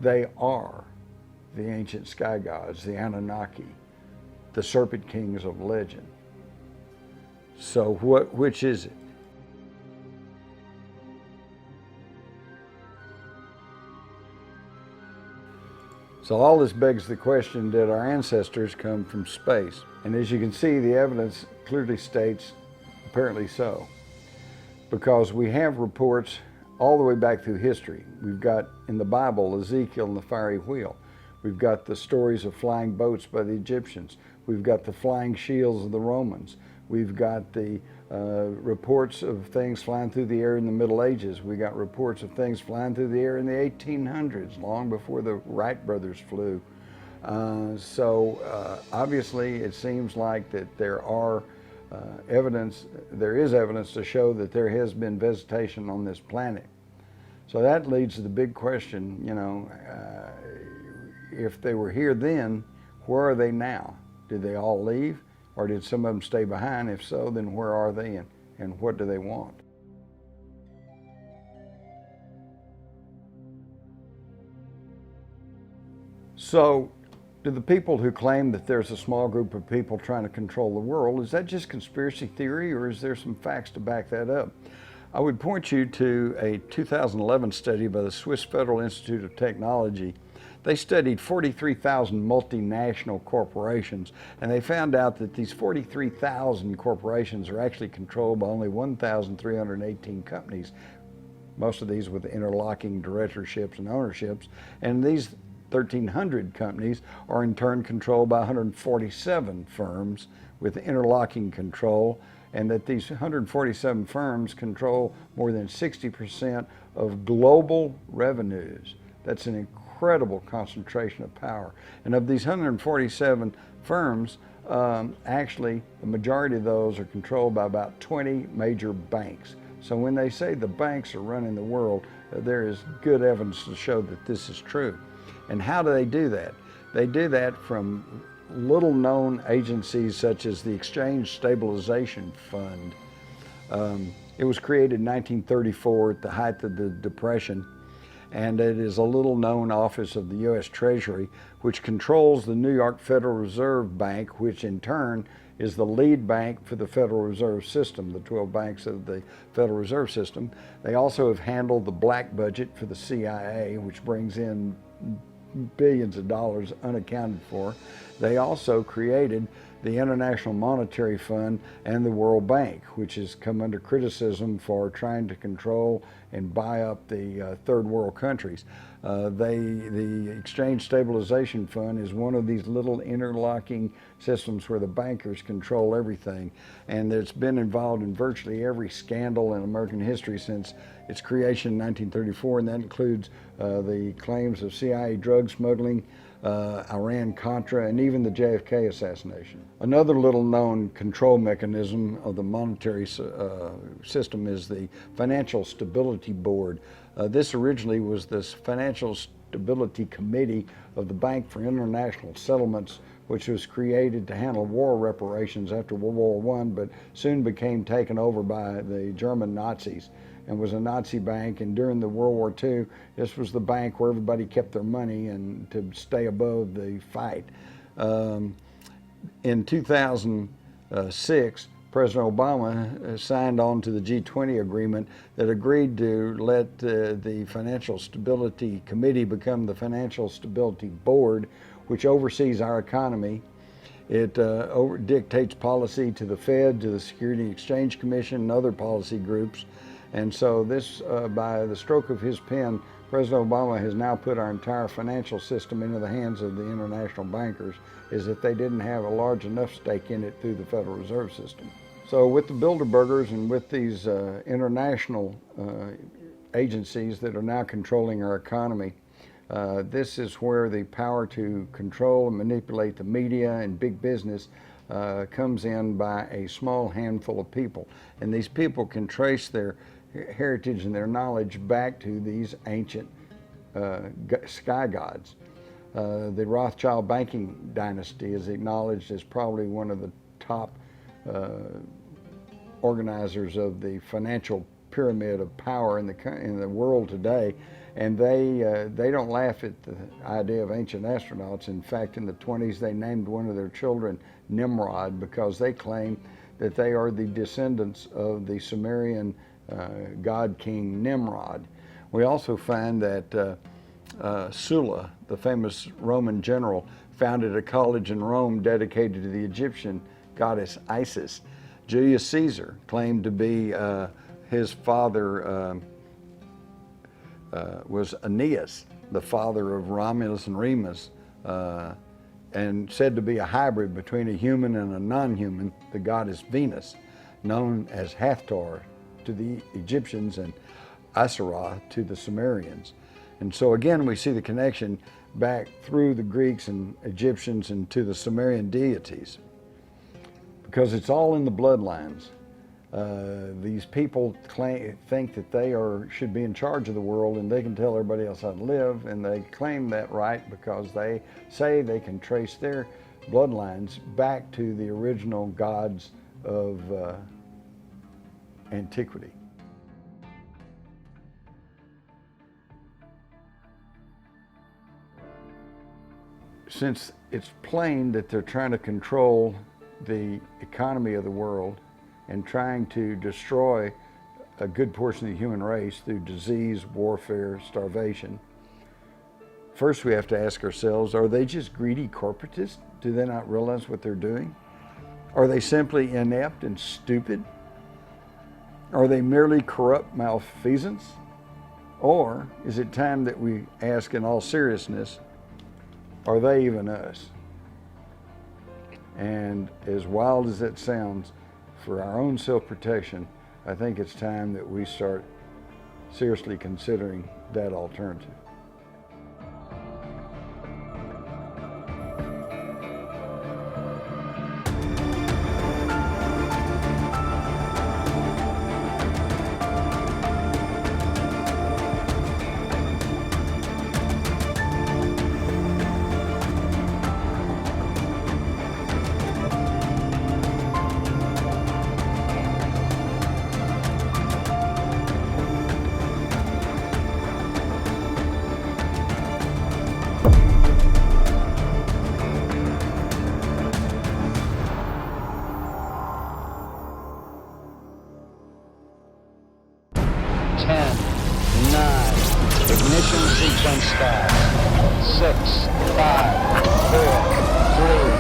they are the ancient sky gods, the Anunnaki, the serpent kings of legend. So which is it? So all this begs the question, did our ancestors come from space? And as you can see, the evidence clearly states apparently so, because we have reports all the way back through history. We've got in the Bible Ezekiel and the fiery wheel. We've got the stories of flying boats by the Egyptians. We've got the flying shields of the Romans. We've got the reports of things flying through the air in the Middle Ages. We got reports of things flying through the air in the 1800s, long before the Wright brothers flew. Obviously it seems like that there is evidence to show that there has been visitation on this planet. So that leads to the big question, if they were here then, where are they now? Did they all leave? Or did some of them stay behind? If so, then where are they and what do they want? So, do the people who claim that there's a small group of people trying to control the world, is that just conspiracy theory, or is there some facts to back that up? I would point you to a 2011 study by the Swiss Federal Institute of Technology. They studied 43,000 multinational corporations, and they found out that these 43,000 corporations are actually controlled by only 1,318 companies, most of these with interlocking directorships and ownerships, and these 1,300 companies are in turn controlled by 147 firms with interlocking control, and that these 147 firms control more than 60% of global revenues. That's an incredible concentration of power. And of these 147 firms, actually the majority of those are controlled by about 20 major banks. So when they say the banks are running the world, there is good evidence to show that this is true. And how do they do that? They do that from little known agencies such as the Exchange Stabilization Fund. It was created in 1934 at the height of the Depression, and it is a little known office of the U.S. Treasury, which controls the New York Federal Reserve Bank, which in turn is the lead bank for the Federal Reserve System, the 12 banks of the Federal Reserve System. They also have handled the black budget for the CIA, which brings in billions of dollars unaccounted for. They also created the International Monetary Fund and the World Bank, which has come under criticism for trying to control and buy up the third world countries. The Exchange Stabilization Fund is one of these little interlocking systems where the bankers control everything, and it's been involved in virtually every scandal in American history since its creation in 1934, and that includes the claims of CIA drug smuggling, Iran-Contra, and even the JFK assassination. Another little known control mechanism of the monetary system is the Financial Stability Board. This originally was this Financial Stability Committee of the Bank for International Settlements, which was created to handle war reparations after World War I, but soon became taken over by the German Nazis and was a Nazi bank. And during the World War II, this was the bank where everybody kept their money and to stay above the fight. In 2006, President Obama signed on to the G20 agreement that agreed to let the Financial Stability Committee become the Financial Stability Board, which oversees our economy. It dictates policy to the Fed, to the Security and Exchange Commission, and other policy groups. And so this, by the stroke of his pen, President Obama has now put our entire financial system into the hands of the international bankers, as if they didn't have a large enough stake in it through the Federal Reserve System. So with the Bilderbergers and with these international agencies that are now controlling our economy, this is where the power to control and manipulate the media and big business comes in by a small handful of people. And these people can trace their heritage and their knowledge back to these ancient sky gods. The Rothschild banking dynasty is acknowledged as probably one of the top organizers of the financial pyramid of power in the world today. And they don't laugh at the idea of ancient astronauts. In fact, in the 20s, they named one of their children Nimrod because they claim that they are the descendants of the Sumerian god king Nimrod. We also find that Sulla, the famous Roman general, founded a college in Rome dedicated to the Egyptian goddess Isis. Julius Caesar claimed to be his father was Aeneas, the father of Romulus and Remus, and said to be a hybrid between a human and a non-human, the goddess Venus, known as Hathor to the Egyptians and Asherah to the Sumerians. And so again, we see the connection back through the Greeks and Egyptians and to the Sumerian deities, because it's all in the bloodlines. These people think that they should be in charge of the world and they can tell everybody else how to live, and they claim that right because they say they can trace their bloodlines back to the original gods of antiquity. Since it's plain that they're trying to control the economy of the world and trying to destroy a good portion of the human race through disease, warfare, starvation, first we have to ask ourselves, are they just greedy corporatists? Do they not realize what they're doing? Are they simply inept and stupid? Are they merely corrupt malfeasance? Or is it time that we ask in all seriousness, are they even us? And as wild as that sounds, for our own self-protection, I think it's time that we start seriously considering that alternative. Ignition sequence start. 6, 5, 4, 3,